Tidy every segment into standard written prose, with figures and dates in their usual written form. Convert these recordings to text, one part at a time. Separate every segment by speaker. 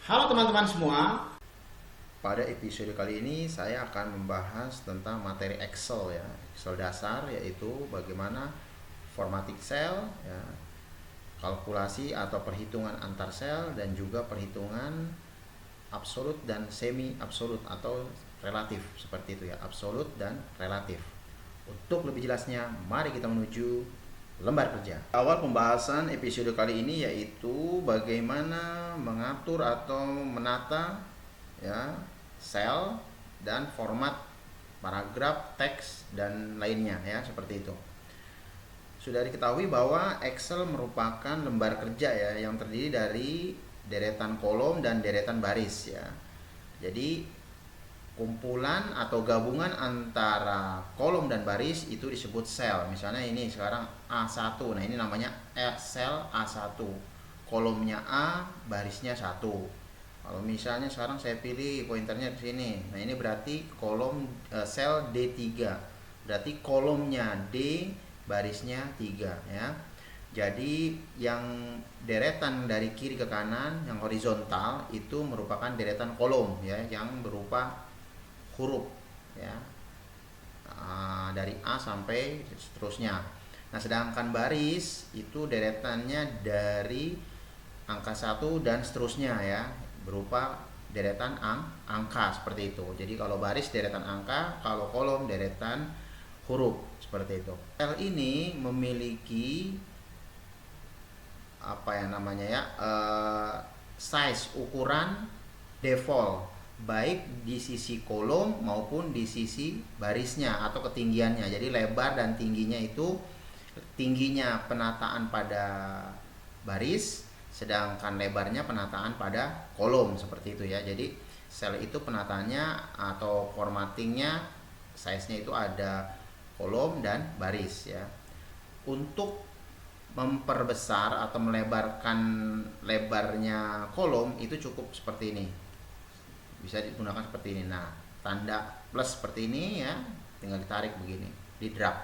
Speaker 1: Halo teman-teman semua.
Speaker 2: Pada episode kali ini saya akan membahas tentang materi Excel ya, Excel dasar, yaitu bagaimana formatting sel ya, kalkulasi atau perhitungan antar sel, dan juga perhitungan absolut dan semi absolut atau relatif, seperti itu ya, absolut dan relatif. Untuk lebih jelasnya, mari kita menuju lembar kerja. Awal pembahasan episode kali ini yaitu bagaimana mengatur atau menata ya sel dan format paragraf, teks, dan lainnya ya, seperti itu. Sudah diketahui bahwa Excel merupakan lembar kerja ya yang terdiri dari deretan kolom dan deretan baris ya. Jadi kumpulan atau gabungan antara kolom dan baris itu disebut sel. Misalnya ini sekarang A1. Nah, ini namanya sel A1. Kolomnya A, barisnya 1. Kalau misalnya sekarang saya pilih pointernya ke sini. Nah, ini berarti kolom sel D3. Berarti kolomnya D, barisnya 3 ya. Jadi yang deretan dari kiri ke kanan yang horizontal itu merupakan deretan kolom ya, yang berupa huruf ya. Dari A sampai seterusnya. Nah, sedangkan baris itu deretannya dari angka 1 dan seterusnya ya, berupa deretan angka, seperti itu. Jadi kalau baris deretan angka, kalau kolom deretan huruf, seperti itu. Sel ini memiliki apa ya namanya ya, size ukuran default, baik di sisi kolom maupun di sisi barisnya atau ketinggiannya. Jadi lebar dan tingginya itu, tingginya penataan pada baris, sedangkan lebarnya penataan pada kolom, seperti itu ya. Jadi sel itu penataannya atau formattingnya, size-nya itu ada kolom dan baris ya. Untuk memperbesar atau melebarkan lebarnya kolom itu cukup seperti ini, bisa digunakan seperti ini. Nah, tanda plus seperti ini ya, tinggal ditarik begini, di drag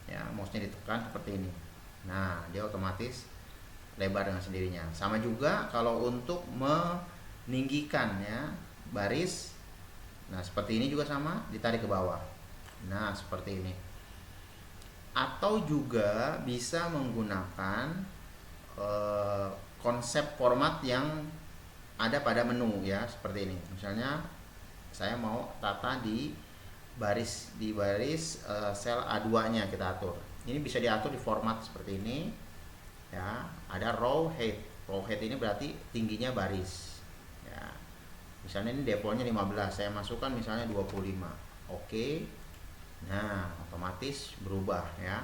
Speaker 2: ya, mouse-nya ditekan seperti ini. Nah, dia otomatis lebar dengan sendirinya. Sama juga kalau untuk meninggikan ya baris, nah seperti ini juga sama, ditarik ke bawah. Nah, seperti ini. Atau juga bisa menggunakan konsep format yang ada pada menu ya, seperti ini. Misalnya saya mau tata di baris sel A2-nya kita atur. Ini bisa diatur di format seperti ini ya. Ada row height. Row height ini berarti tingginya baris ya. Misalnya ini defaultnya 15, saya masukkan misalnya 25. Oke. Nah, otomatis berubah ya.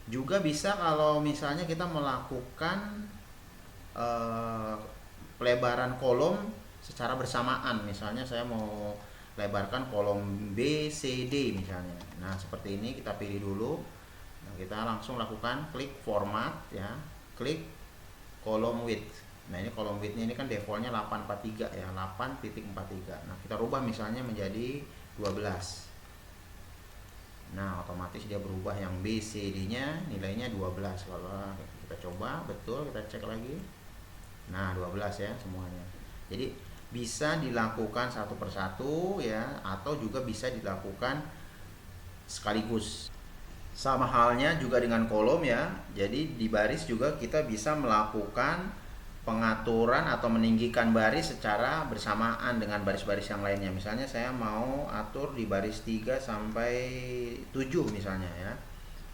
Speaker 2: Juga bisa kalau misalnya kita melakukan pelebaran kolom secara bersamaan. Misalnya saya mau lebarkan kolom B, C, D misalnya. Nah, seperti ini kita pilih dulu. Nah, kita langsung lakukan klik format ya, klik kolom width. Nah, ini kolom width-nya ini kan defaultnya 843 ya, 8.43. Nah, kita rubah misalnya menjadi 12. Nah, otomatis dia berubah, yang B, C, D-nya nilainya 12. Kalau kita coba, betul, kita cek lagi. Nah, 12 ya semuanya. Jadi bisa dilakukan satu persatu ya, atau juga bisa dilakukan sekaligus. Sama halnya juga dengan kolom ya. Jadi di baris juga kita bisa melakukan pengaturan atau meninggikan baris secara bersamaan dengan baris-baris yang lainnya. Misalnya saya mau atur di baris 3 sampai 7 misalnya ya.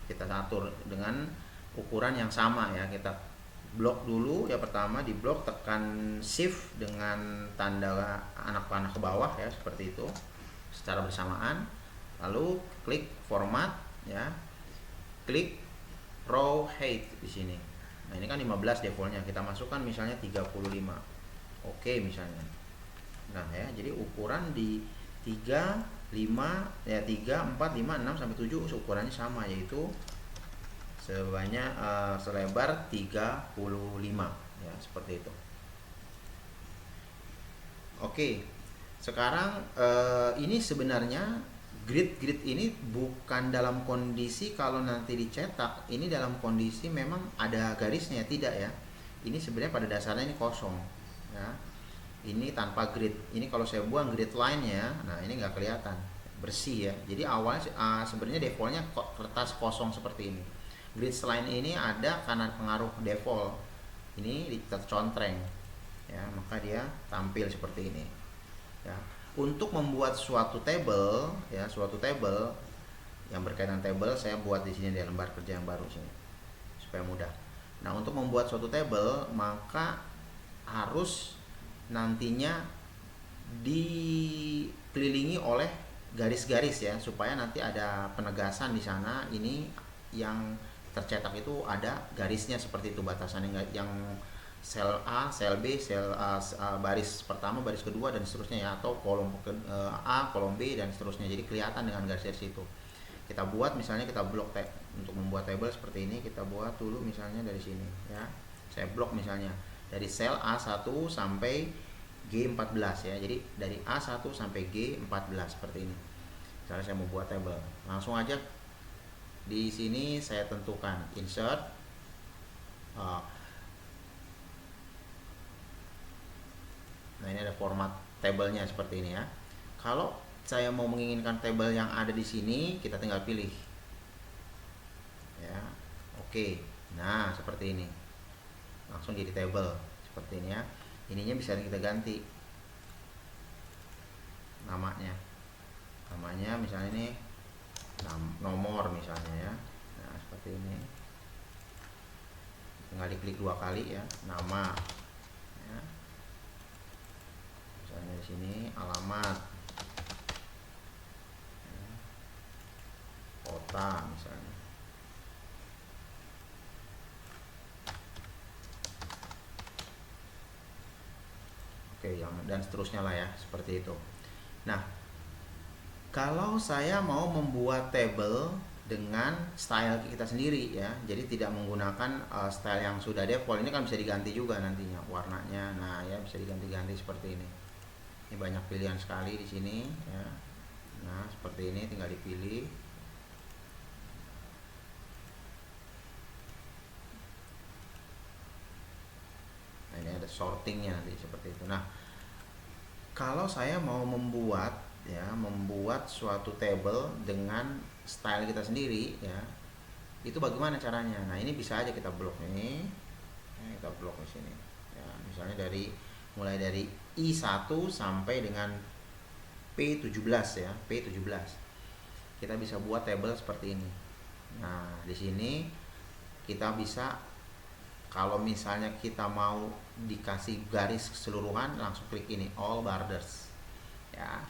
Speaker 2: Kita atur dengan ukuran yang sama ya. Kita blok dulu ya, pertama di blok, tekan shift dengan tanda anak panah ke bawah ya, seperti itu secara bersamaan. Lalu klik format ya, klik row height di sini. Nah, ini kan 15 defaultnya, kita masukkan misalnya 35. Oke misalnya. Nah ya, jadi ukuran di 3, 5 ya, 3, 4, 5, 6 sampai 7 ukurannya sama, yaitu sebanyak selebar 35 ya, seperti itu. Oke. Sekarang ini sebenarnya grid ini bukan dalam kondisi kalau nanti dicetak, ini dalam kondisi memang ada garisnya, tidak ya. Ini sebenarnya pada dasarnya ini kosong. ya. Ini tanpa grid. Ini kalau saya buang grid line-nya, nah ini nggak kelihatan bersih ya. Jadi awalnya sebenarnya defaultnya kertas kosong seperti ini. Grid line ini ada karena pengaruh default. Ini tercontreng ya, maka dia tampil seperti ini ya. Untuk membuat suatu table ya, suatu table yang berkaitan table, saya buat di sini di lembar kerja yang baru sini supaya mudah. Nah, untuk membuat suatu table maka harus nantinya dikelilingi oleh garis-garis ya, supaya nanti ada penegasan di sana. Ini yang tercetak itu ada garisnya seperti itu, batasan yang sel A, sel B, sel A, baris pertama, baris kedua dan seterusnya ya, atau kolom A, kolom B dan seterusnya. Jadi kelihatan dengan garis-garis itu. Kita buat misalnya, kita blok untuk membuat table seperti ini, kita buat dulu misalnya dari sini ya. Saya blok misalnya dari sel A1 sampai G14 ya. Jadi dari A1 sampai G14 seperti ini. Misalnya saya mau buat table, langsung aja di sini saya tentukan insert. Nah, ini ada format tabelnya seperti ini ya. Kalau saya mau menginginkan table yang ada di sini, kita tinggal pilih ya. Oke, nah seperti ini, langsung jadi table seperti ini ya. Ininya bisa kita ganti namanya misalnya ini nomor misalnya ya. Nah seperti ini, tinggal diklik 2 kali ya, nama ya. Misalnya di sini alamat ya. Kota misalnya. Oke, dan seterusnya lah ya, seperti itu. Nah, kalau saya mau membuat table dengan style kita sendiri ya, jadi tidak menggunakan style yang sudah default. Ini kan bisa diganti juga nantinya warnanya. Nah ya, bisa diganti-ganti seperti ini. Ini banyak pilihan sekali di sini ya. Nah seperti ini, tinggal dipilih. Nah ini ada sortingnya nanti seperti itu. Nah kalau saya mau membuat suatu table dengan style kita sendiri ya, itu bagaimana caranya? Nah ini bisa aja kita blok ini, kita blok di sini ya. Misalnya mulai dari I1 sampai dengan P17 ya, P17 kita bisa buat table seperti ini. Nah di sini kita bisa, kalau misalnya kita mau dikasih garis keseluruhan, langsung klik ini all borders ya.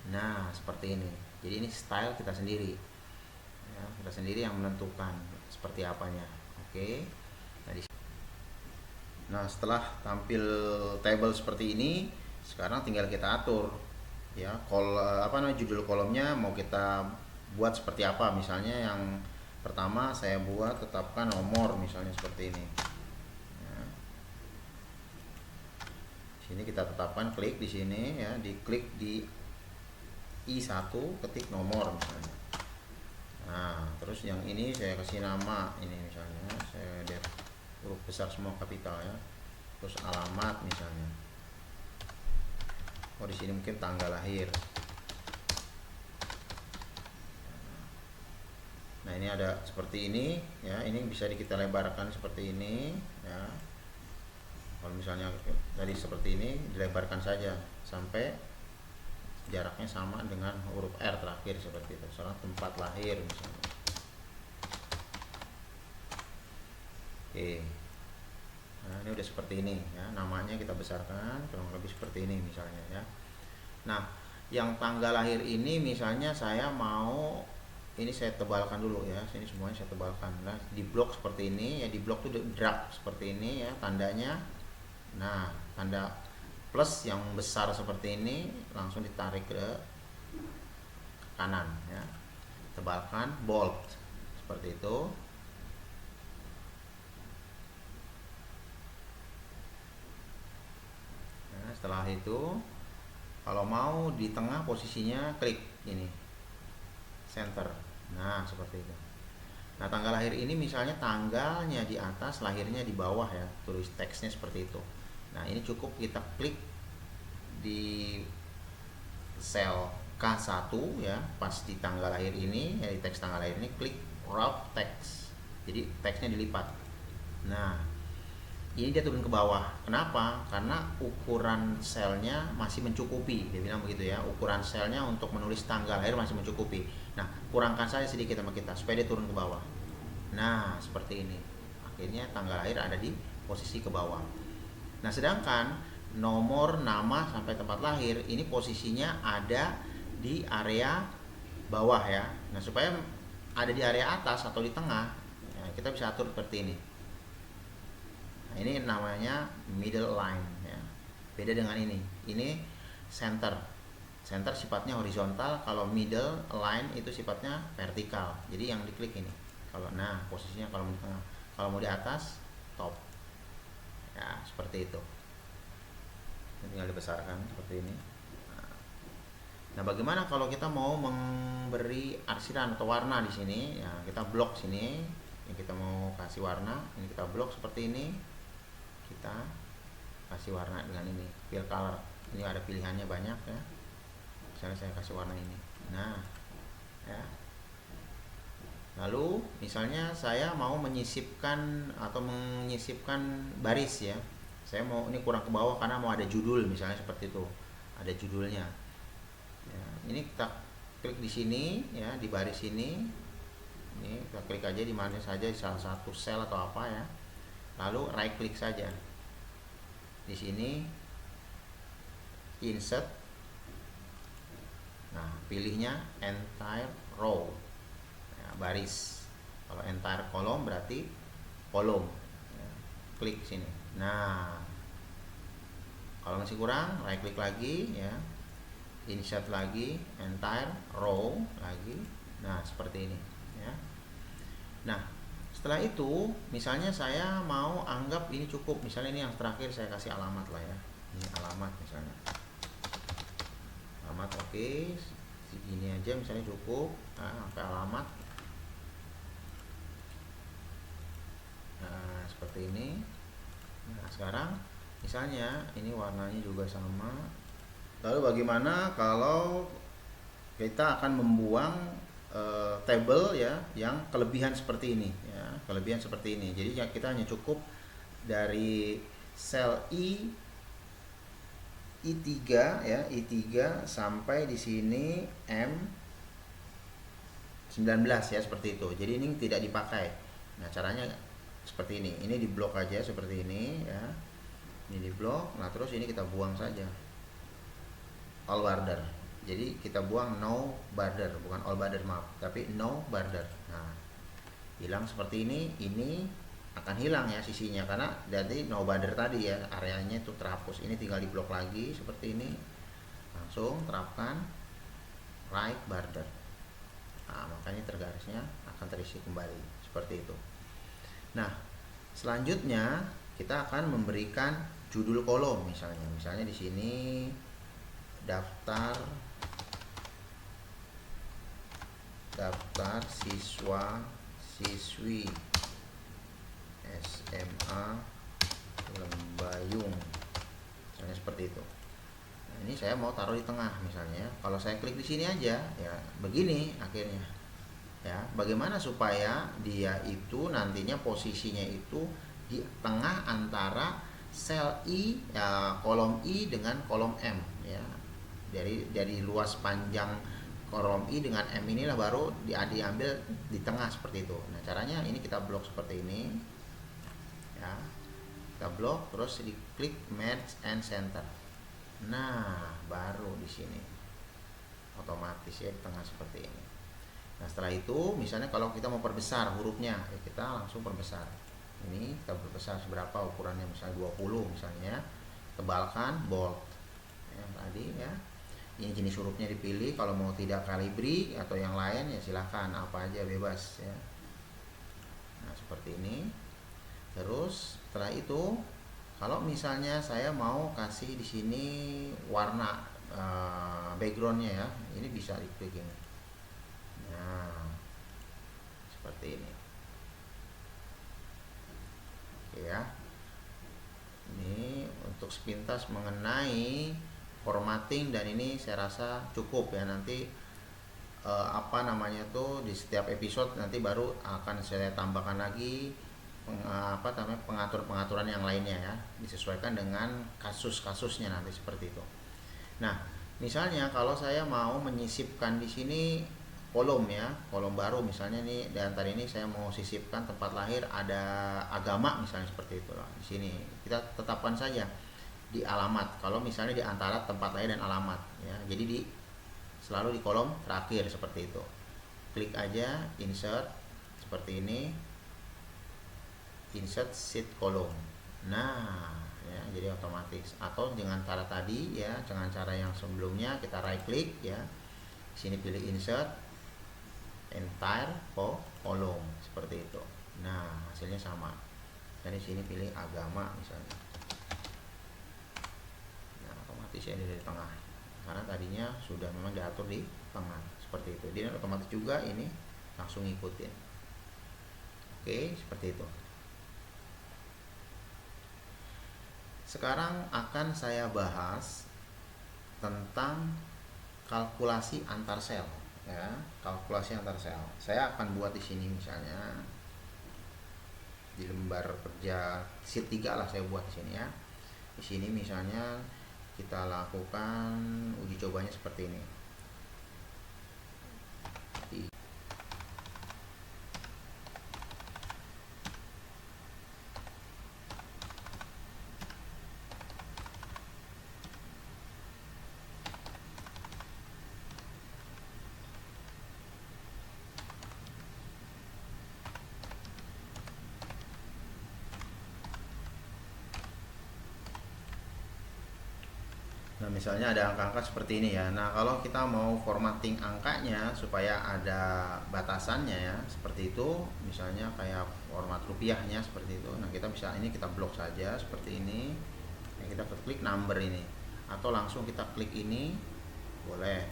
Speaker 2: Nah seperti ini. Jadi ini style kita sendiri ya, kita sendiri yang menentukan seperti apanya. Oke. Nah setelah tampil table seperti ini, sekarang tinggal kita atur ya, judul kolomnya mau kita buat seperti apa. Misalnya yang pertama saya buat tetapkan nomor misalnya seperti ini ya. Sini kita tetapkan, klik di sini ya, diklik di I1, ketik nomor misalnya. Nah terus yang ini saya kasih nama, ini misalnya saya lihat huruf besar semua kapital ya. Terus alamat misalnya, di sini mungkin tanggal lahir. Nah ini ada seperti ini ya, ini bisa kita lebarkan seperti ini ya. Kalau misalnya tadi seperti ini, dilebarkan saja sampai jaraknya sama dengan huruf R terakhir seperti itu. Misalnya tempat lahir misalnya. Oke. Nah ini udah seperti ini ya, namanya kita besarkan kurang lebih seperti ini misalnya ya. Nah yang tanggal lahir ini misalnya saya mau, ini saya tebalkan dulu ya, sini semuanya saya tebalkan. Nah di blok seperti ini ya, di blok tuh drag seperti ini ya tandanya. Nah tanda plus yang besar seperti ini langsung ditarik ke kanan ya, tebalkan bold seperti itu. Nah setelah itu, kalau mau di tengah posisinya klik ini center. Nah seperti itu. Nah tanggal lahir ini misalnya tanggalnya di atas, lahirnya di bawah ya, tulis teksnya seperti itu. Nah, ini cukup kita klik di sel K1 ya, pas di tanggal lahir ini ya, di teks tanggal lahir ini klik wrap text. Jadi teksnya dilipat. Nah, ini dia turun ke bawah. Kenapa? Karena ukuran selnya masih mencukupi. Dia bilang begitu ya, ukuran selnya untuk menulis tanggal lahir masih mencukupi. Nah, kurangkan saja sedikit sama kita supaya dia turun ke bawah. Nah, seperti ini. Akhirnya tanggal lahir ada di posisi ke bawah. Nah, sedangkan nomor, nama, sampai tempat lahir ini posisinya ada di area bawah ya. Nah, supaya ada di area atas atau di tengah, ya, kita bisa atur seperti ini. Nah, ini namanya middle line ya. Beda dengan ini. Ini center. Center sifatnya horizontal, kalau middle line itu sifatnya vertikal. Jadi yang diklik ini. Kalau posisinya kalau di tengah. Kalau mau di atas, top. Ya, seperti itu. Tinggal dibesarkan seperti ini. Nah, bagaimana kalau kita mau memberi arsiran atau warna di sini? Ya, kita blok sini. Yang kita mau kasih warna, ini kita blok seperti ini. Kita kasih warna dengan ini, fill color. Ini ada pilihannya banyak ya. Misalnya saya kasih warna ini. Nah, ya. Lalu misalnya saya mau menyisipkan baris ya. Saya mau ini kurang ke bawah karena mau ada judul misalnya seperti itu. Ada judulnya. Ya, ini kita klik di sini ya, di baris ini. Ini kita klik aja di mana saja, di salah satu sel atau apa ya. Lalu right click saja. Di sini insert. Nah, pilihnya entire row. Ya, baris. Kalau entire column berarti kolom. Ya, klik sini. Nah, kalau masih kurang, right click lagi ya. Insert lagi, entire row lagi. Nah, seperti ini ya. Nah, setelah itu misalnya saya mau anggap ini cukup, misalnya ini yang terakhir saya kasih alamat lah ya, ini alamat misalnya, alamat oke, segini aja misalnya cukup. Nah, sampai alamat. Nah, seperti ini. Nah, sekarang misalnya ini warnanya juga sama. Lalu bagaimana kalau kita akan membuang table ya yang kelebihan seperti ini ya, kelebihan seperti ini. Jadi ya, kita hanya cukup dari sel I3 ya, I3 sampai di sini M19 ya, seperti itu. Jadi ini tidak dipakai. Nah, caranya seperti ini. Ini diblok aja seperti ini ya. Ini diblok. Nah, terus ini kita buang saja. All border. Jadi kita buang no border, bukan all border, maaf, tapi no border. Nah, hilang seperti ini akan hilang ya sisinya karena dari no border tadi ya, areanya itu terhapus. Ini tinggal diblok lagi seperti ini. Langsung terapkan right border. Nah, makanya tergarisnya akan terisi kembali seperti itu. Nah, selanjutnya kita akan memberikan judul kolom misalnya. Misalnya di sini daftar siswa siswi SMA Lembayung, misalnya seperti itu. Nah, ini saya mau taruh di tengah misalnya. Kalau saya klik di sini aja ya begini akhirnya ya. Bagaimana supaya dia itu nantinya posisinya itu di tengah antara sel I ya, kolom I dengan kolom M ya. Dari luas panjang kolom I dengan M inilah baru diambil di tengah seperti itu. Nah, caranya ini kita blok seperti ini ya, kita blok terus diklik merge and center. Nah, baru di sini otomatis ya di tengah seperti ini. Nah, setelah itu misalnya kalau kita mau perbesar hurufnya ya, kita langsung perbesar. Ini kita perbesar seberapa ukurannya, misalnya 20 misalnya. Tebalkan bold yang tadi ya. Ini jenis hurufnya dipilih, kalau mau tidak kalibri atau yang lain ya silahkan, apa aja bebas ya. Nah, seperti ini. Terus setelah itu kalau misalnya saya mau kasih di sini warna backgroundnya ya, ini bisa diklik ini. Nah, seperti ini. Oke ya. Ini untuk untuk sepintas mengenai formatting, dan ini saya rasa cukup ya. Nanti apa namanya tuh, di setiap episode nanti baru akan saya tambahkan lagi pengaturan yang lainnya ya, disesuaikan dengan kasus-kasusnya nanti seperti itu. Nah, misalnya kalau saya mau menyisipkan di sini kolom ya, kolom baru misalnya nih, dan tadi ini saya mau sisipkan tempat lahir ada agama misalnya seperti itu lah. Di sini kita tetapkan saja di alamat, kalau misalnya di antara tempat lahir dan alamat ya. Jadi selalu di kolom terakhir seperti itu. Klik aja insert seperti ini, insert sheet column. Nah ya, jadi otomatis. Atau dengan cara tadi ya, dengan cara yang sebelumnya, kita right click ya, sini pilih insert entire column seperti itu. Nah, hasilnya sama. Dan di sini pilih agama misalnya. Nah, otomatis ya dari tengah, karena tadinya sudah memang diatur di tengah seperti itu. Dia otomatis juga ini langsung ngikutin. Oke, seperti itu. Sekarang akan saya bahas tentang kalkulasi antar sel ya, kalkulasi antar sel. Saya akan buat di sini misalnya di lembar kerja sheet 3 lah, saya buat di sini ya. Di sini misalnya kita lakukan uji cobanya seperti ini. Nah, misalnya ada angka-angka seperti ini ya. Nah, kalau kita mau formatting angkanya supaya ada batasannya ya, seperti itu. Misalnya kayak format rupiahnya seperti itu. Nah, kita bisa, ini kita blok saja seperti ini. Nah, kita klik number ini, atau langsung kita klik ini boleh.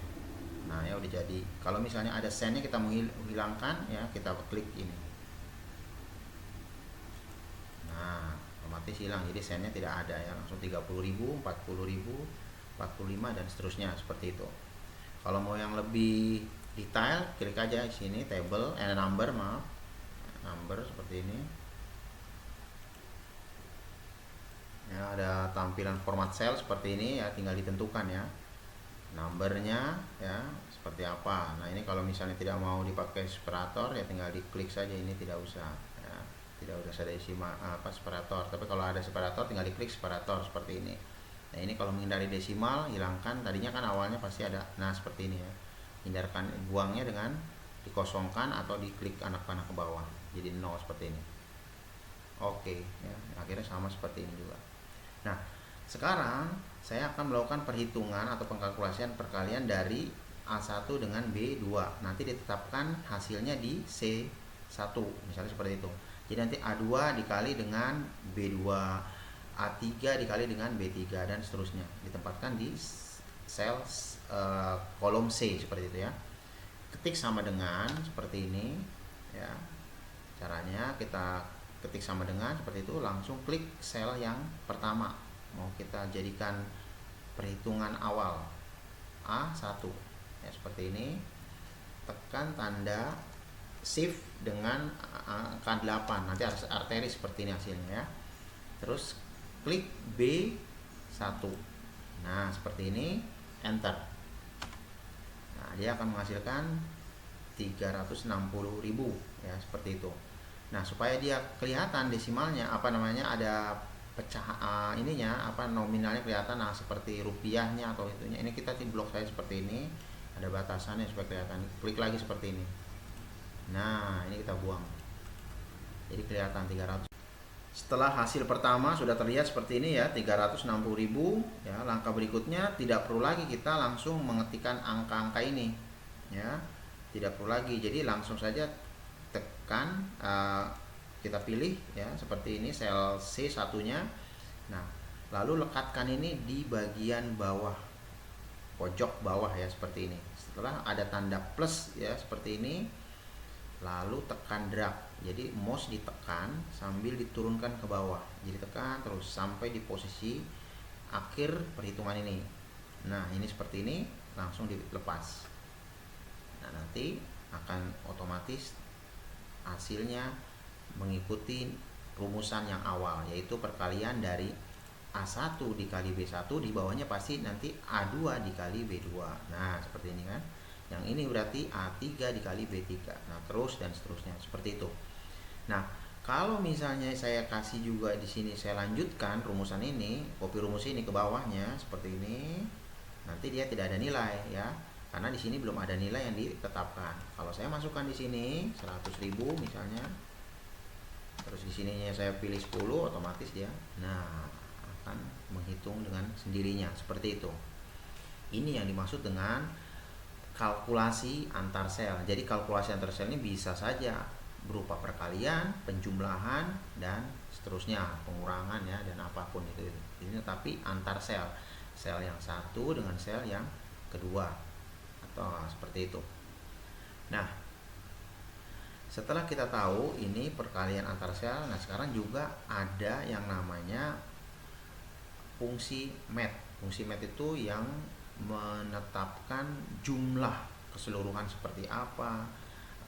Speaker 2: Nah, ya udah jadi. Kalau misalnya ada sennya kita menghilangkan ya, kita klik ini. Nah, otomatis hilang. Jadi sennya tidak ada ya, langsung 30.000, 40.000, 45 dan seterusnya seperti itu. Kalau mau yang lebih detail, klik aja di sini table number, number seperti ini. Ya, ada tampilan format cell seperti ini ya, tinggal ditentukan ya numbernya ya seperti apa. Nah, ini kalau misalnya tidak mau dipakai separator ya, tinggal diklik saja, ini tidak usah ya, tidak usah ada isi separator. Tapi kalau ada separator tinggal diklik separator seperti ini. Nah, ini kalau menghindari desimal, hilangkan, tadinya kan awalnya pasti ada. Nah, seperti ini ya, hindarkan, buangnya dengan dikosongkan atau diklik anak panah ke bawah jadi 0 seperti ini. Oke ya, akhirnya sama seperti ini juga. Nah, sekarang saya akan melakukan perhitungan atau pengkalkulasian perkalian dari A1 dengan B2. Nanti ditetapkan hasilnya di C1 misalnya seperti itu. Jadi nanti A2 dikali dengan B2, A3 dikali dengan B3 dan seterusnya, ditempatkan di sel kolom C seperti itu ya. Ketik sama dengan seperti ini ya. Caranya kita ketik sama dengan seperti itu, langsung klik sel yang pertama. Mau kita jadikan perhitungan awal A1 ya, seperti ini. Tekan tanda shift dengan angka 8, nanti harus arteri seperti ini hasilnya ya. Terus klik B1. Nah, seperti ini, enter. Nah, dia akan menghasilkan 360.000 ya, seperti itu. Nah, supaya dia kelihatan desimalnya ada pecah ininya nominalnya kelihatan, nah seperti rupiahnya atau itunya, ini kita di blok saya seperti ini, ada batasannya supaya kelihatan. Klik lagi seperti ini. Nah, ini kita buang. Jadi kelihatan 300. Setelah hasil pertama sudah terlihat seperti ini ya, 360.000 ya. Langkah berikutnya tidak perlu lagi kita langsung mengetikkan angka-angka ini ya. Tidak perlu lagi. Jadi langsung saja tekan, kita pilih ya seperti ini sel C1-nya. Nah, lalu lekatkan ini di bagian bawah, pojok bawah ya, seperti ini. Setelah ada tanda plus ya seperti ini, lalu tekan drag. Jadi mouse ditekan sambil diturunkan ke bawah. Jadi tekan terus sampai di posisi akhir perhitungan ini. Nah ini seperti ini, langsung dilepas. Nah nanti akan otomatis hasilnya mengikuti rumusan yang awal, yaitu perkalian dari A1 dikali B1, di bawahnya pasti nanti A2 dikali B2. Nah seperti ini kan. Yang ini berarti A3 dikali B3. Nah terus dan seterusnya seperti itu. Nah kalau misalnya saya kasih juga di sini, saya lanjutkan rumusan ini, copy rumus ini ke bawahnya seperti ini, nanti dia tidak ada nilai ya, karena di sini belum ada nilai yang ditetapkan. Kalau saya masukkan di sini 100.000 misalnya, terus di sininya saya pilih 10, otomatis dia akan menghitung dengan sendirinya seperti itu. Ini yang dimaksud dengan kalkulasi antar sel. Jadi kalkulasi antar sel ini bisa saja berupa perkalian, penjumlahan, dan seterusnya, pengurangan ya, dan apapun itu. Ini tapi antar sel, sel yang satu dengan sel yang kedua, atau seperti itu. Nah setelah kita tahu ini perkalian antar sel, nah sekarang juga ada yang namanya fungsi mat. Fungsi mat itu yang menetapkan jumlah keseluruhan seperti apa,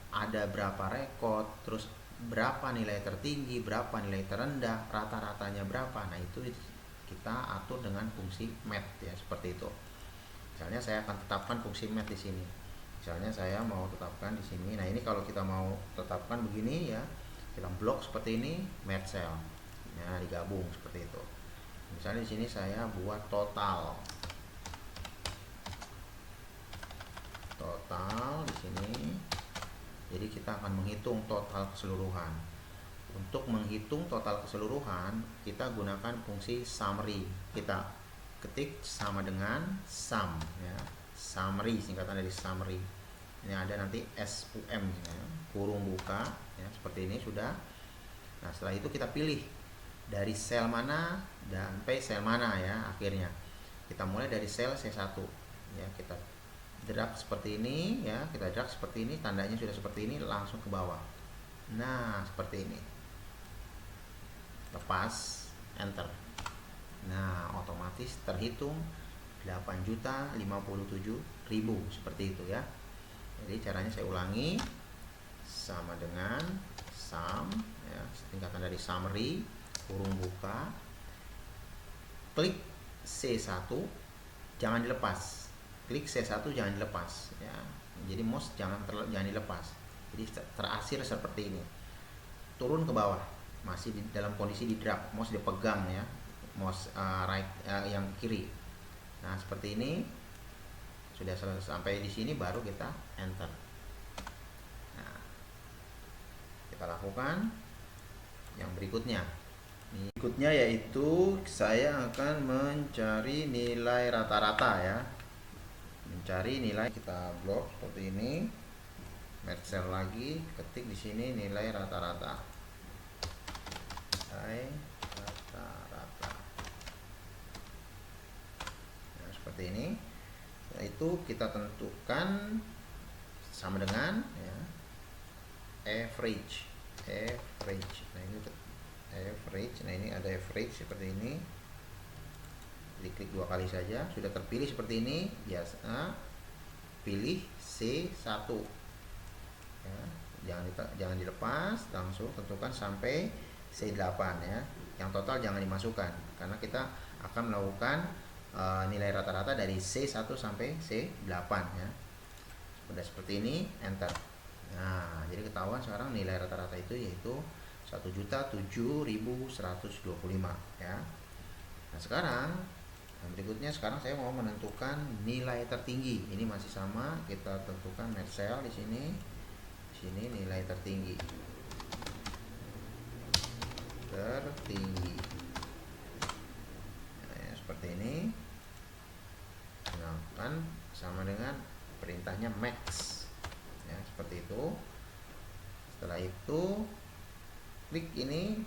Speaker 2: ada berapa rekod, terus berapa nilai tertinggi, berapa nilai terendah, rata-ratanya berapa. Nah itu kita atur dengan fungsi mat ya, seperti itu. Misalnya saya akan tetapkan fungsi mat di sini. Misalnya saya mau tetapkan di sini. Nah ini kalau kita mau tetapkan begini ya, kita blok seperti ini, mat cell. Ya digabung seperti itu. Misalnya di sini saya buat total. Total di sini. Jadi kita akan menghitung total keseluruhan. Untuk menghitung total keseluruhan, kita gunakan fungsi summary. Kita ketik sama dengan sum ya. Summary, singkatan dari summary. Ini ada nanti SUM ya, kurung buka ya, seperti ini sudah. Nah setelah itu kita pilih dari sel mana dan sel mana ya. Akhirnya kita mulai dari sel C1 ya, kita drag seperti ini ya, kita drag seperti ini, tandanya sudah seperti ini, langsung ke bawah. Nah seperti ini, lepas enter. Nah otomatis terhitung 8.057.000 seperti itu ya. Jadi caranya saya ulangi, sama dengan sum ya, tingkatan dari summary, kurung buka, klik C1, jangan dilepas, klik C1 jangan dilepas ya. Jadi mouse jangan dilepas. Jadi terakhir seperti ini, turun ke bawah, masih dalam kondisi di drag, mouse dipegang ya, mouse right yang kiri. Nah seperti ini. Sudah sampai di sini baru kita enter. Nah, kita lakukan yang berikutnya. Berikutnya yaitu saya akan mencari nilai rata-rata ya. Mencari nilai, kita blok seperti ini. Merge cell lagi, ketik di sini nilai rata-rata. Nilai rata-rata. Nah, seperti ini. Itu kita tentukan sama dengan ya, average. Nah ini average. Nah ini ada average seperti ini. Diklik 2 kali saja, sudah terpilih seperti ini. Biasa pilih C1 ya, jangan dilepas, langsung tentukan sampai C8 ya. Yang total jangan dimasukkan karena kita akan melakukan nilai rata-rata dari C1 sampai C8 ya. Sudah seperti ini, enter. Nah jadi ketahuan sekarang nilai rata-rata itu yaitu 1.007.125 ya. Nah sekarang berikutnya, sekarang saya mau menentukan nilai tertinggi. Ini masih sama, kita tentukan merge cell di sini. Di sini nilai tertinggi. Nah, ya, seperti ini. Kan sama dengan perintahnya max ya, seperti itu. Setelah itu klik ini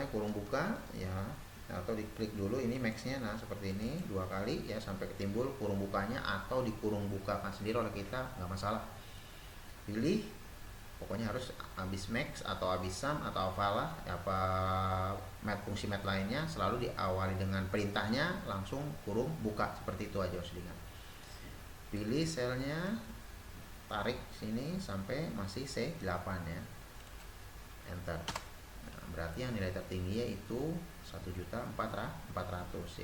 Speaker 2: kurung buka ya, atau diklik dulu ini maxnya. Nah seperti ini 2 kali ya, sampai ketimbul kurung bukanya, atau dikurung bukakan sendiri oleh kita, nggak masalah. Pilih pokoknya harus habis max atau habis sum atau apalah apa fungsi mat lainnya selalu diawali dengan perintahnya langsung kurung buka, seperti itu aja harus diingat. Pilih selnya, tarik sini sampai masih C8 ya, enter. Nah, berarti yang nilai tertinggi yaitu 1.400.000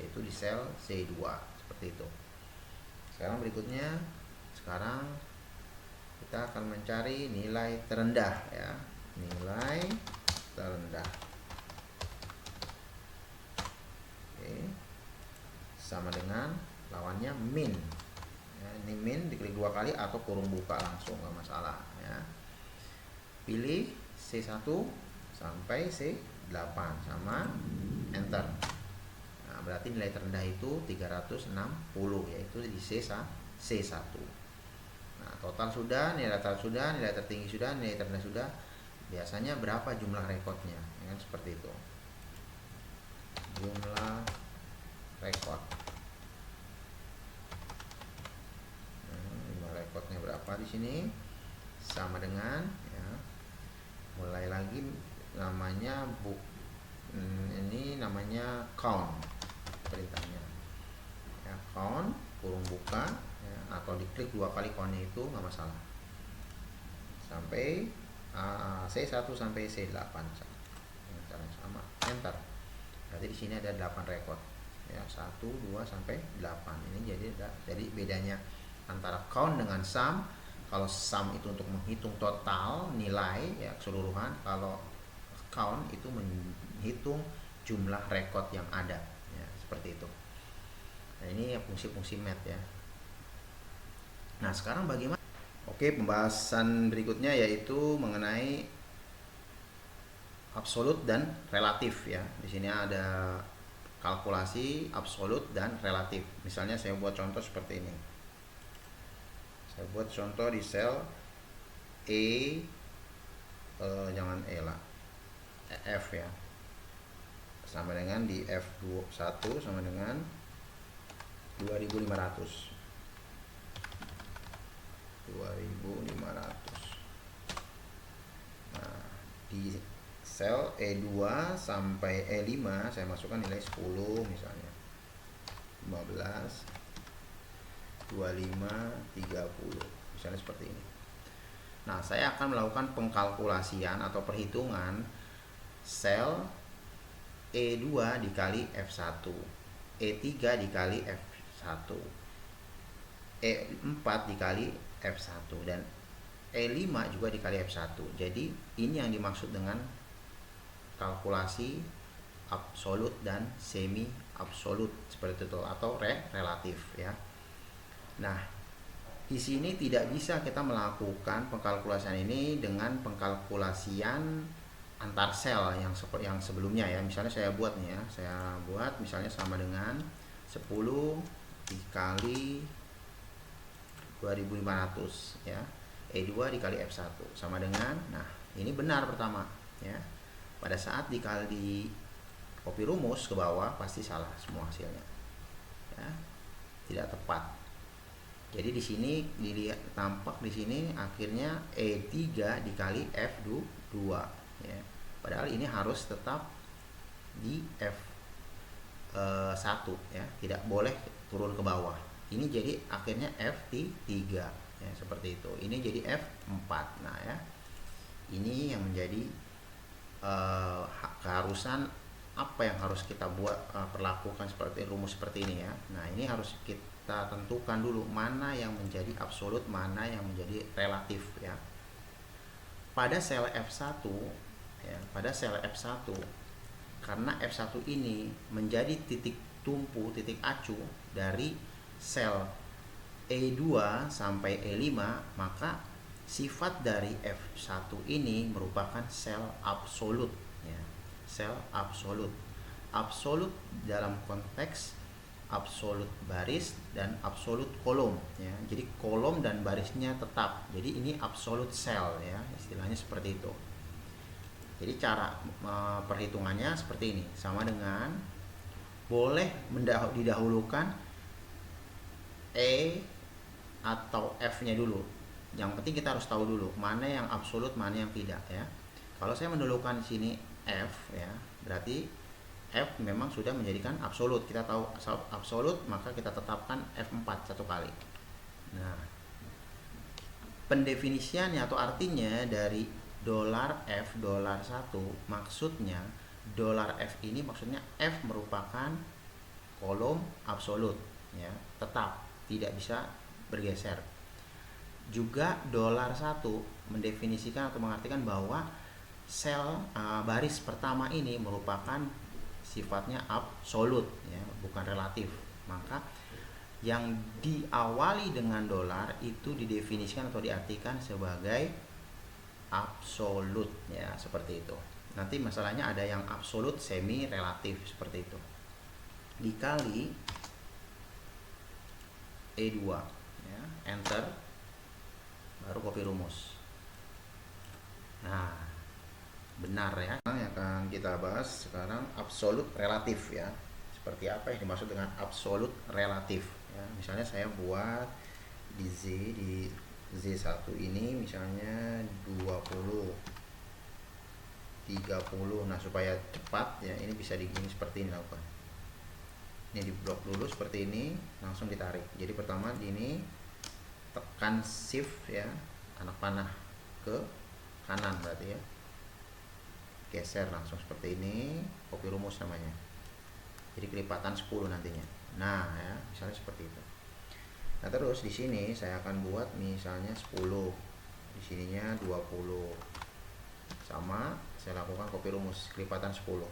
Speaker 2: yaitu di sel C2, seperti itu. Sekarang berikutnya, sekarang kita akan mencari nilai terendah ya, nilai terendah. Oke, sama dengan lawannya min ya, ini min diklik 2 kali atau kurung buka langsung, nggak masalah ya. Pilih C1 sampai C8 sama enter. Nah, berarti nilai terendah itu 360 yaitu di C1. Nah, total sudah, nilai total sudah, nilai tertinggi sudah, nilai terendah sudah. Biasanya berapa jumlah rekodnya? Ya kan, seperti itu. Jumlah rekod. Nah, jumlah rekodnya berapa di sini? Sama dengan ya. Mulai lagi namanya ini namanya count perintahnya. Ya, count kurung buka ya, atau diklik 2 kali countnya itu nggak masalah sampai C1 sampai C8 sama enter. Berarti di sini ada 8 rekod ya, 1 2 sampai 8. Ini jadi bedanya antara count dengan sum. Kalau sum itu untuk menghitung total nilai ya keseluruhan, kalau count itu menghitung jumlah rekod yang ada ya, seperti itu. Nah, ini fungsi-fungsi math ya. Nah, sekarang bagaimana? Oke, pembahasan berikutnya yaitu mengenai absolut dan relatif ya. Di sini ada kalkulasi absolut dan relatif. Misalnya saya buat contoh seperti ini. Saya buat contoh di sel jangan E lah, F ya. Sama dengan di F1 sama dengan 2.500. Nah, di sel E2 sampai E5 saya masukkan nilai 10 misalnya, 15, 25, 30 misalnya seperti ini. Nah, saya akan melakukan pengkalkulasian atau perhitungan sel E2 dikali F1, E3 dikali F1, E4 dikali F1, dan E5 juga dikali F1. Jadi ini yang dimaksud dengan kalkulasi absolut dan semi absolut, seperti itu, atau relatif ya. Nah, di sini tidak bisa kita melakukan pengkalkulasian ini dengan pengkalkulasian antar sel yang seperti yang sebelumnya ya. Misalnya saya buat nih ya, saya buat misalnya sama dengan 10 dikali 2.500 ya, E2 dikali F1 sama dengan, nah ini benar pertama ya. Pada saat dikali copy rumus ke bawah pasti salah semua hasilnya ya, tidak tepat. Jadi di sini dilihat tampak di sini akhirnya E3 dikali F2 ya. Padahal ini harus tetap di F1 ya, tidak boleh turun ke bawah. Ini jadi akhirnya F3 ya, seperti itu. Ini jadi F4. Nah ya, ini yang menjadi keharusan apa yang harus kita buat perlakukan seperti rumus seperti ini ya. Nah, ini harus kita tentukan dulu mana yang menjadi absolut, mana yang menjadi relatif ya. Pada sel F1 ya, pada sel F1 karena F1 ini menjadi titik tumpu, titik acuh dari sel E2 sampai E5, maka sifat dari F1 ini merupakan sel absolut ya. Sel absolut. Absolut dalam konteks absolut baris dan absolut kolom ya. Jadi kolom dan barisnya tetap. Jadi ini absolut sel ya, istilahnya seperti itu. Jadi cara perhitungannya seperti ini, sama dengan boleh didahulukan E atau F-nya dulu. Yang penting kita harus tahu dulu mana yang absolut, mana yang tidak ya. Kalau saya mendulukan di sini F ya, berarti F memang sudah menjadikan absolut. Kita tahu absolut, maka kita tetapkan F4 satu kali. Nah, pendefinisiannya atau artinya dari dolar F dolar 1, maksudnya dolar F ini maksudnya F merupakan kolom absolut ya, tetap tidak bisa bergeser. Juga dolar 1 mendefinisikan atau mengartikan bahwa sel baris pertama ini merupakan sifatnya absolut ya, bukan relatif. Maka yang diawali dengan dolar itu didefinisikan atau diartikan sebagai absolut ya, seperti itu. Nanti masalahnya ada yang absolut semi relatif seperti itu. Dikali E2 ya, enter, baru copy rumus. Nah, benar ya. Yang akan kita bahas sekarang absolut relatif ya. Seperti apa yang dimaksud dengan absolut relatif ya. Misalnya saya buat di Z1 ini misalnya 20 30. Nah, supaya cepat ya, ini bisa digini seperti ini lakukan. Ini di blok dulu seperti ini, langsung ditarik. Jadi pertama ini tekan shift ya, anak panah ke kanan berarti ya. Geser langsung seperti ini, copy rumus namanya. Jadi kelipatan 10 nantinya. Nah, ya, misalnya seperti itu. Nah, terus di sini saya akan buat misalnya 10. Di sininya 20. Sama, saya lakukan copy rumus kelipatan 10.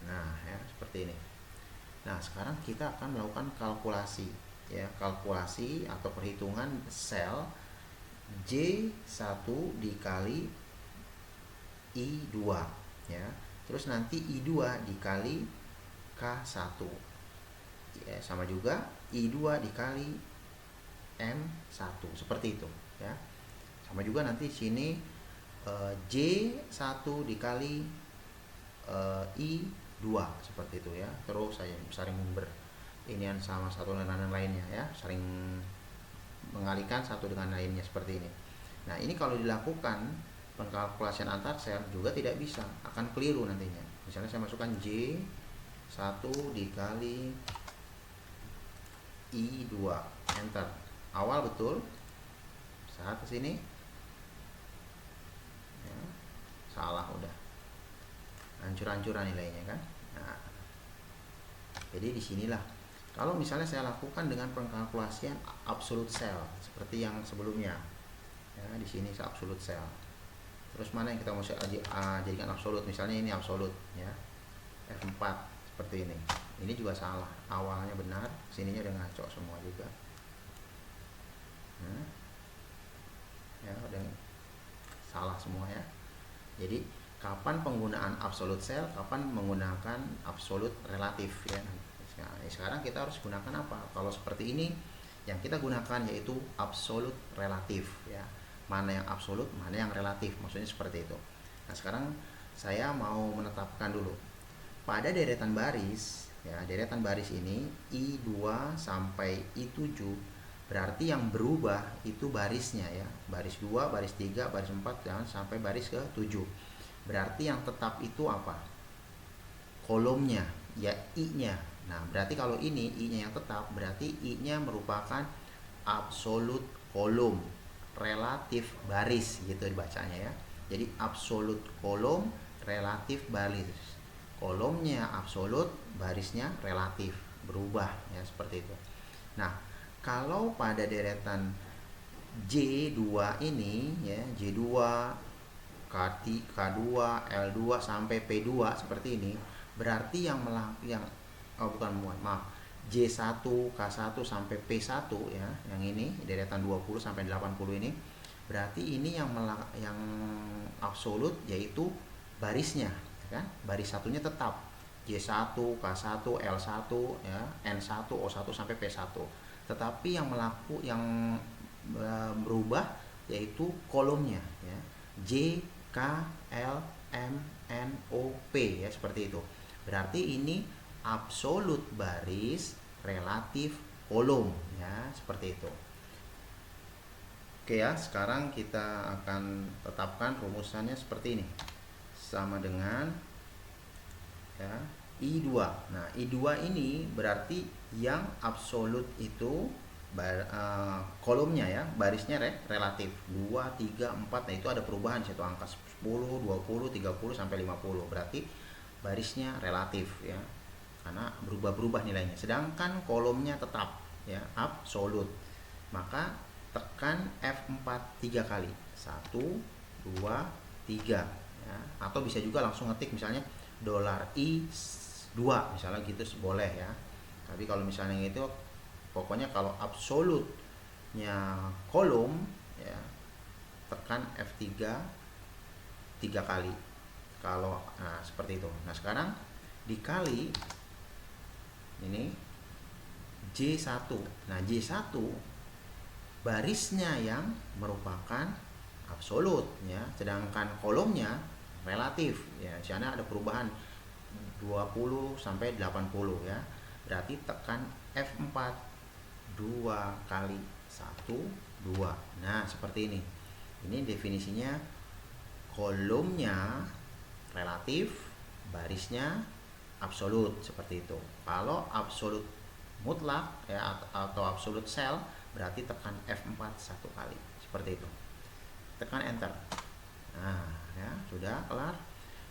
Speaker 2: Nah, ya, seperti ini. Nah, sekarang kita akan melakukan kalkulasi ya, kalkulasi atau perhitungan sel J1 dikali I2 ya. Terus nanti I2 dikali K1 ya, sama juga I2 dikali M1 seperti itu ya. Sama juga nanti sini J1 dikali I2 seperti itu ya. Terus saya saling inian sama satu dengan lainnya ya, saling mengalihkan satu dengan lainnya seperti ini. Nah, ini kalau dilakukan pengkalkulasian antar sel juga tidak bisa, akan keliru nantinya. Misalnya saya masukkan J1 dikali I2, enter. Awal betul, saat ke sini ya, salah udah. Hancur-hancuran nilainya kan. Nah, jadi disinilah kalau misalnya saya lakukan dengan pengkalkulasian absolute cell seperti yang sebelumnya ya, di sini absolute cell. Terus mana yang kita mau jadikan absolut? Misalnya ini absolut ya, F4 seperti ini. Ini juga salah, awalnya benar, sininya udah ngaco semua juga. Ya, udah salah semua ya. Jadi kapan penggunaan absolute cell, kapan menggunakan absolut relatif ya. Nah, sekarang kita harus gunakan apa? Kalau seperti ini yang kita gunakan yaitu absolut relatif ya. Mana yang absolut, mana yang relatif, maksudnya seperti itu. Nah, sekarang saya mau menetapkan dulu pada deretan baris ya, deretan baris ini I2 sampai I7 berarti yang berubah itu barisnya ya, baris 2, baris 3, baris 4 dan sampai baris ke 7. Berarti yang tetap itu apa? Kolomnya ya, I-nya. Nah, berarti kalau ini I-nya yang tetap, berarti I-nya merupakan absolut kolom, relatif baris gitu dibacanya ya. Jadi absolut kolom, relatif baris. Kolomnya absolut, barisnya relatif, berubah ya, seperti itu. Nah, kalau pada deretan J2 ini ya, J2, K2, L2 sampai P2 seperti ini, berarti J1, K1 sampai P1 ya, yang ini deretan 20 sampai 80 ini, berarti ini yang absolut yaitu barisnya ya kan, baris satunya tetap J1, K1, L1 ya, N1, O1 sampai P1. Tetapi yang berubah yaitu kolomnya ya, J, K, L, M, N, O, P ya, seperti itu. Berarti ini absolut baris, relatif kolom ya, seperti itu. Oke ya, sekarang kita akan tetapkan rumusannya seperti ini. Sama dengan ya I2. Nah, I2 ini berarti yang absolut itu kolomnya ya, barisnya relatif 2, 3, 4. Nah, itu ada perubahan satu angka 10, 20, 30 sampai 50. Berarti barisnya relatif ya. Karena berubah-berubah nilainya. Sedangkan kolomnya tetap ya, absolut. Maka tekan F4 3 kali. 1, 2, 3 ya. Atau bisa juga langsung ngetik misalnya $I2 misalnya gitu boleh ya. Tapi kalau misalnya itu pokoknya kalau absolutnya kolom ya, tekan F3 3 kali. Kalau seperti itu. Nah, sekarang dikali ini J1. Nah, J1 barisnya yang merupakan absolut ya, sedangkan kolomnya relatif ya. Di sana ada perubahan 20 sampai 80 ya. Berarti tekan F4 2 kali 1 2. Nah, seperti ini. Ini definisinya kolomnya relatif, barisnya absolut, seperti itu. Kalau absolut mutlak ya atau absolut cell berarti tekan F4 1 kali, seperti itu. Tekan enter. Nah, ya sudah kelar.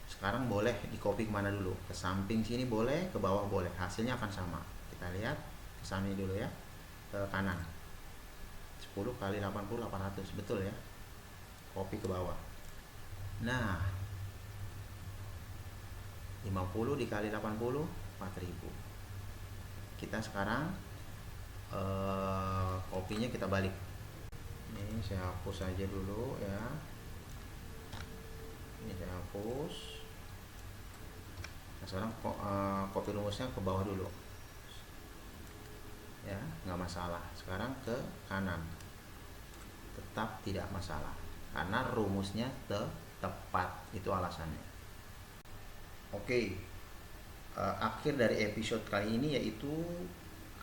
Speaker 2: Sekarang boleh di copy kemana dulu? Ke samping sini boleh, ke bawah boleh. Hasilnya akan sama. Kita lihat ke sini dulu ya, ke kanan. 10 kali 80 800, betul ya. Copy ke bawah. Nah, 50 dikali 80 4000. Kita sekarang kopinya kita balik. Ini saya hapus aja dulu ya. Ini saya hapus. Nah, sekarang kopi rumusnya ke bawah dulu ya, nggak masalah. Sekarang ke kanan, tetap tidak masalah karena rumusnya tepat, itu alasannya. Oke, akhir dari episode kali ini yaitu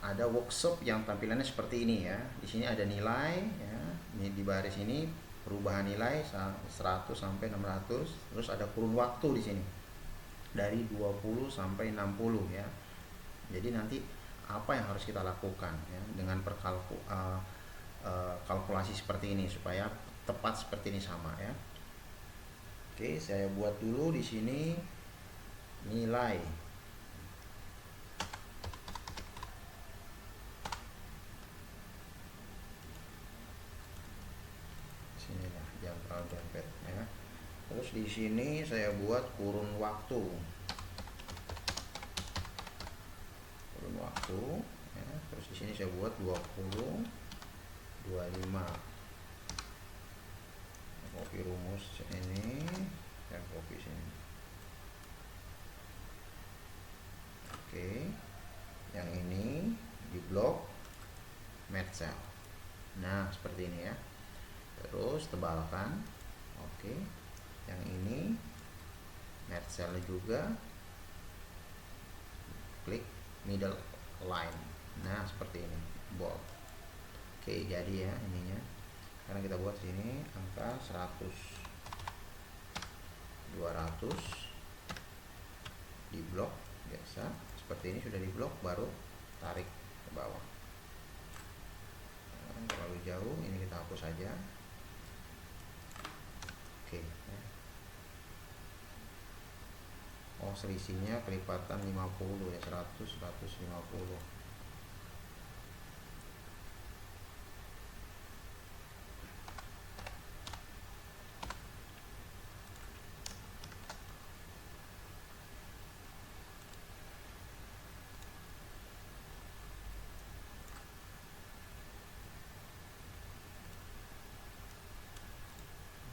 Speaker 2: ada workshop yang tampilannya seperti ini ya. Di sini ada nilai ya. Ini di baris ini perubahan nilai 100 sampai 600. Terus ada kurun waktu di sini dari 20 sampai 60 ya. Jadi nanti apa yang harus kita lakukan ya dengan kalkulasi seperti ini supaya tepat seperti ini sama ya. Oke, saya buat dulu di sini nilai. Sinilah jempet ya. Terus di sini saya buat kurun waktu. Kurun waktu ya. Terus di sini saya buat 20 25. Copy rumus ini, saya copy sini. Oke. Yang ini di blok match cell. Nah, seperti ini ya. Terus tebalkan. Oke. Yang ini match cell juga. Klik middle line. Nah, seperti ini. Bold. Oke, jadi ya ininya. Sekarang kita buat sini angka 100 200 di blok biasa seperti ini. Sudah di blok, baru tarik ke bawah. Terlalu jauh, ini kita hapus saja. Oke ya. Oh, selisihnya kelipatan 50 ya, 100 150.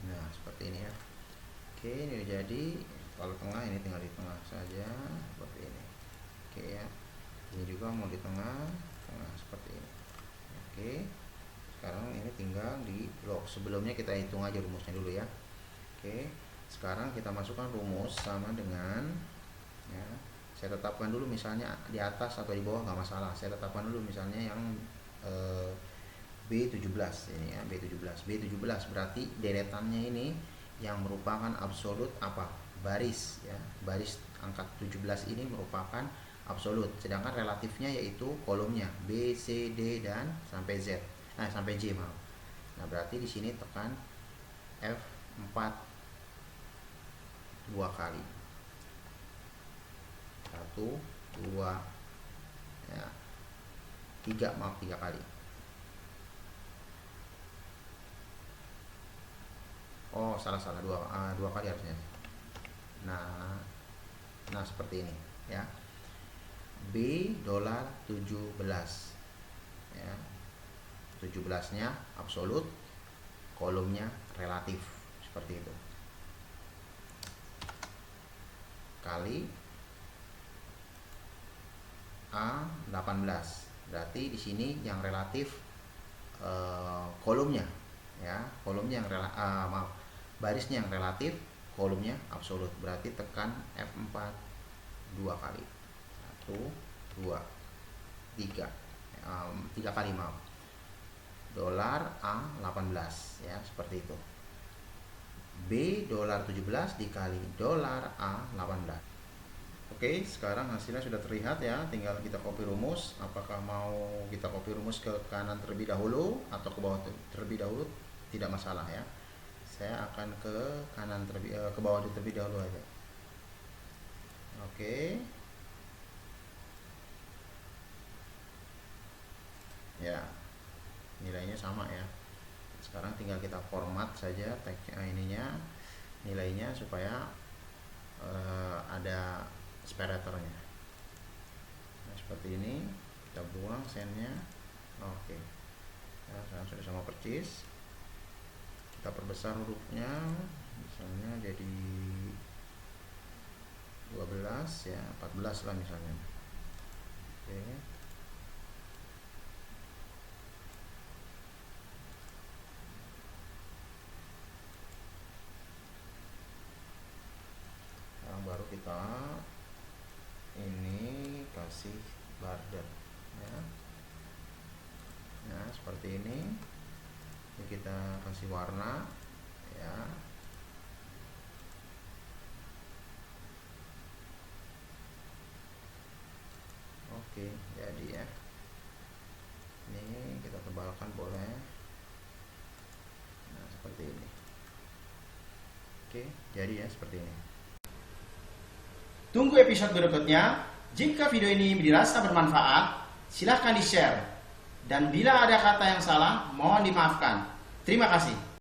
Speaker 2: Nah, seperti ini ya. Oke, ini udah jadi. Kalau tengah ini tinggal di tengah saja seperti ini. Oke ya. Ini juga mau di tengah, tengah seperti ini. Oke. Sekarang ini tinggal di blok. Sebelumnya kita hitung aja rumusnya dulu ya. Oke. Sekarang kita masukkan rumus sama dengan ya Saya tetapkan dulu misalnya di atas atau di bawah nggak masalah. Saya tetapkan dulu misalnya yang B17 ini ya, B17. B17 berarti deretannya ini yang merupakan absolut apa? Baris ya. Baris angka 17 ini merupakan absolut. Sedangkan relatifnya yaitu kolomnya B, C, D dan sampai Z. Nah, sampai J maaf. Nah, berarti di sini tekan F4 dua kali. 1 2 ya. 3 maaf 3 kali. Oh, salah dua kali harusnya. Nah, seperti ini ya. B dolar 17 ya. 17-nya absolut, kolomnya relatif seperti itu. Kali A18. Berarti di sini yang relatif kolomnya ya, kolomnya yang barisnya yang relatif, kolomnya absolut. Berarti tekan F4 dua kali. 1 2 3 3 kali maaf. Dolar A18 ya, seperti itu. B dolar 17 dikali dolar A18. Oke, sekarang hasilnya sudah terlihat ya, tinggal kita copy rumus. Apakah mau kita copy rumus ke kanan terlebih dahulu atau ke bawah terlebih dahulu, tidak masalah ya. Saya akan ke kanan ke bawah terlebih dahulu aja. Oke. Ya, nilainya sama ya. Sekarang tinggal kita format saja teks ininya, nilainya supaya ada separatornya. Nah, seperti ini. Kita buang sennya. Oke. Nah, sekarang sudah sama persis. Kita perbesar hurufnya, misalnya jadi 12 ya, 14 lah misalnya. Oke. Sekarang baru kita ini kasih border ya. Nah, seperti ini. Ini kita kasih warna ya. Oke, jadi ya. Ini kita tebalkan boleh. Nah, seperti ini. Oke, jadi ya seperti ini.
Speaker 1: Tunggu episode berikutnya. Jika video ini dirasa bermanfaat, silahkan di-share. Dan bila ada kata yang salah, mohon dimaafkan. Terima kasih.